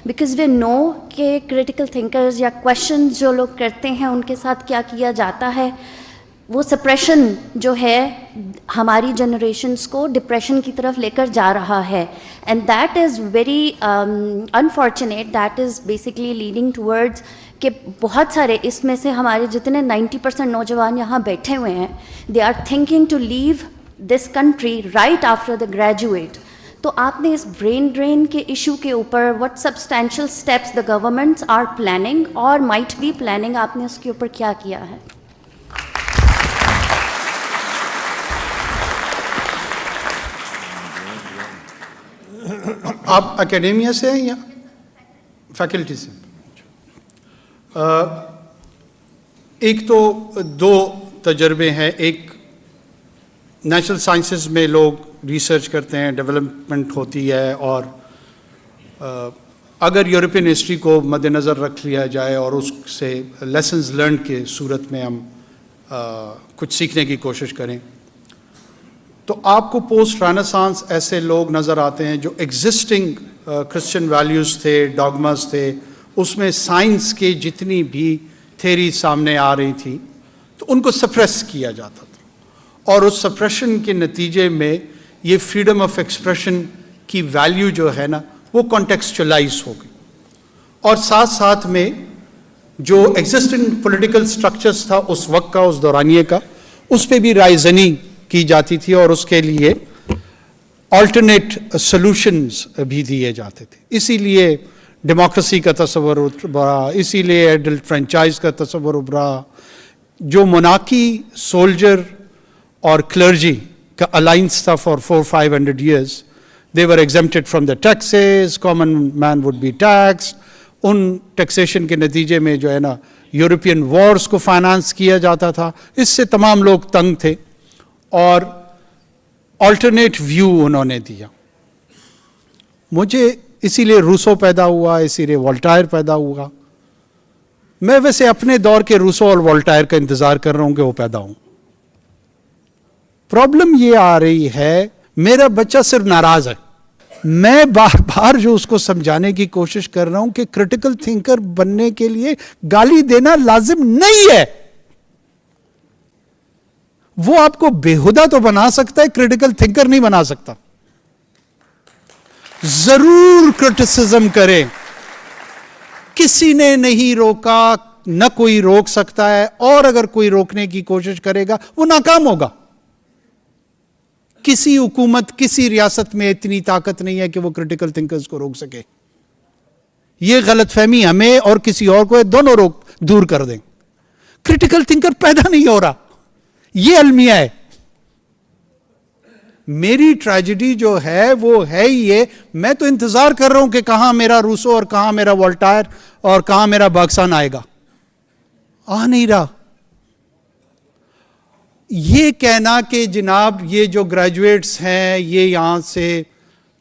Because way no कि critical thinkers या question जो लोग करते हैं उनके साथ क्या किया जाता है। वो सप्रेशन जो है हमारी जनरेशन्स को डिप्रेशन की तरफ लेकर जा रहा है, and that is very unfortunate. That is basically leading towards कि बहुत सारे इसमें से हमारे जितने 90% नौजवान यहाँ बैठे हुए हैं, they are thinking to leave this country right after the graduate. तो आपने इस ब्रेन ड्रेन के इशू के ऊपर what substantial steps the governments are planning और माइट बी प्लानिंग, आपने उसके ऊपर क्या किया है? आप एकेडेमिया से हैं या फैकल्टी से? एक तो दो तजर्बे हैं। एक नेचुरल साइंसेस में लोग रिसर्च करते हैं, डेवलपमेंट होती है, और अगर यूरोपियन हिस्ट्री को मद्देनज़र रख लिया जाए और उससे लेसन्स लर्न के सूरत में हम कुछ सीखने की कोशिश करें, तो आपको पोस्ट रेनेसांस ऐसे लोग नज़र आते हैं जो एग्जिस्टिंग क्रिश्चियन वैल्यूज़ थे, डॉगमास थे, उसमें साइंस के जितनी भी थेरी सामने आ रही थी तो उनको सप्रेस किया जाता था, और उस सप्रेशन के नतीजे में ये फ्रीडम ऑफ एक्सप्रेशन की वैल्यू जो है ना वो कॉन्टेक्सचुअलाइज हो गई, और साथ साथ में जो एग्जिस्टिंग पॉलिटिकल स्ट्रक्चर्स था उस वक्त का, उस दौरानिए का, उस पर भी रायजनी की जाती थी और उसके लिए अल्टरनेट सॉल्यूशंस भी दिए जाते थे। इसीलिए डेमोक्रेसी का तस्वर उभरा, इसीलिए एडल्ट फ्रेंचाइज का तस्वर उभरा। जो मोनार्की, सोल्जर और क्लर्जी का अलाइंस था for 400-500 years, they were exempted from the taxes, common man would be taxed. उन टैक्सेशन के नतीजे में जो है ना यूरोपियन वॉर्स को फाइनेंस किया जाता था। इससे तमाम लोग तंग थे और अल्टरनेट व्यू उन्होंने दिया। मुझे इसीलिए रूसो पैदा हुआ, इसीलिए वोल्टायर पैदा हुआ। मैं वैसे अपने दौर के रूसो और वोल्टायर का इंतजार कर रहा हूं कि वो पैदा हों। प्रॉब्लम ये आ रही है, मेरा बच्चा सिर्फ नाराज है। मैं बार बार जो उसको समझाने की कोशिश कर रहा हूं कि क्रिटिकल थिंकर बनने के लिए गाली देना लाजिम नहीं है। वो आपको बेहुदा तो बना सकता है, क्रिटिकल थिंकर नहीं बना सकता। जरूर क्रिटिसिज्म करें, किसी ने नहीं रोका, न कोई रोक सकता है, और अगर कोई रोकने की कोशिश करेगा वो नाकाम होगा। किसी हुकूमत, किसी रियासत में इतनी ताकत नहीं है कि वो क्रिटिकल थिंकर्स को रोक सके। ये गलतफहमी हमें और किसी और को दोनों दूर कर दें। क्रिटिकल थिंकर पैदा नहीं हो रहा, ये अलमिया है। मेरी ट्रेजेडी जो है वो है ये, मैं तो इंतजार कर रहा हूं कि कहां मेरा रूसो और कहां मेरा वोल्टायर और कहां मेरा बर्गसन आएगा। आ नहीं रहा। ये कहना कि जनाब ये जो ग्रेजुएट्स हैं ये यहां से,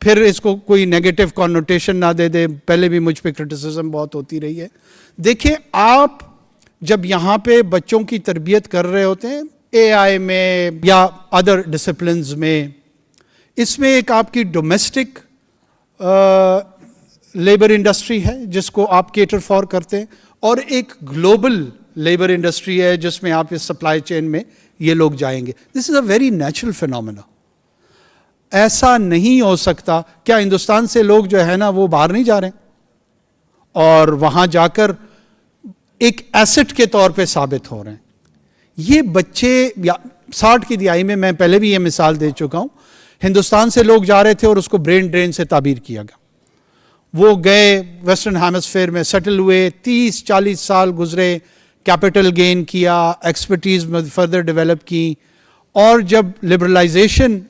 फिर इसको कोई नेगेटिव कॉनोटेशन ना दे दे। पहले भी मुझ पे क्रिटिसिज्म बहुत होती रही है। देखिए, आप जब यहां पे बच्चों की तरबियत कर रहे होते हैं एआई में या अदर डिसिप्लिन्स में, इसमें एक आपकी डोमेस्टिक लेबर इंडस्ट्री है जिसको आप केटर फॉर करते हैं, और एक ग्लोबल लेबर इंडस्ट्री है जिसमें आप इस सप्लाई चेन में ये लोग जाएंगे। This is a very natural phenomena. ऐसा नहीं हो सकता। क्या हिंदुस्तान से लोग जो है ना वो बाहर नहीं जा रहे हैं और वहां जाकर एक एसेट के तौर पे साबित हो रहे हैं? ये बच्चे, या 60 की दिहाई में, मैं पहले भी ये मिसाल दे चुका हूं, हिंदुस्तान से लोग जा रहे थे और उसको ब्रेन ड्रेन से ताबीर किया गया। वो गए वेस्टर्न हेमिस्फीयर में सेटल हुए, 30-40 साल गुजरे, कैपिटल गेन किया, एक्सपर्टीज फर्दर डेवलप की, और जब लिबरलाइजेशन